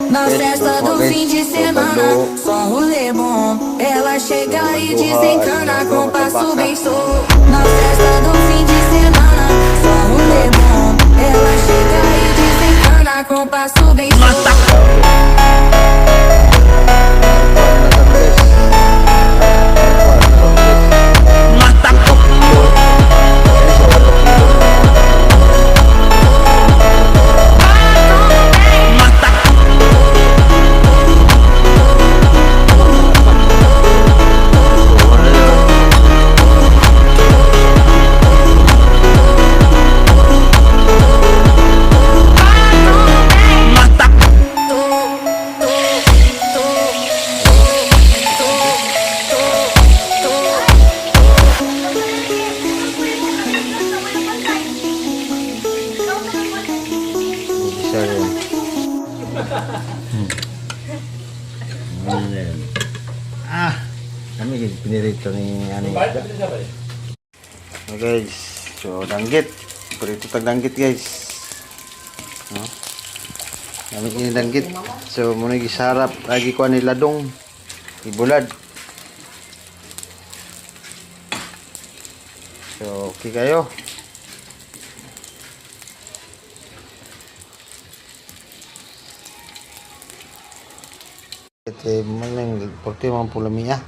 Na festa do fim de semana, só rolê bom. Ela chega e desencana com passo bem solto. Na festa do fim de semana, só rolê bom. Ela chega e desencana com passo bem solto. Kami pinirito ni ano. Guys, so danggit. Prito tag danggit guys. No? Kami ini danggit. So muna gisarap lagi ko ni ladong. Ibulad. So okay kayo. Ito manang porte man pula miya.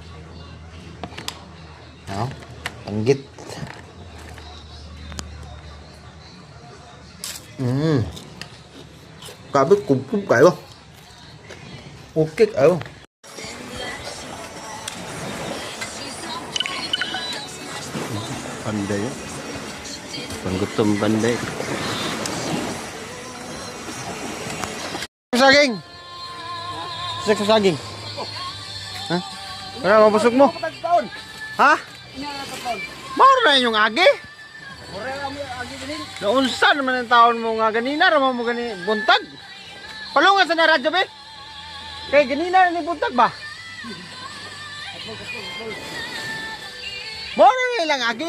No? Danggit. Kabe kumpul kayo. Okay kayo. Panday. Panggutom panday. Saging. Sa saging. Ha? Ano mabusog mo? Ha? Mauro na yung agi? Naunsa naman ang taon mo nga ganina, ramang mo gani buntag. Palungan sa naradyo be? Kay ganina na ni buntag ba? Mauro na ilang agi?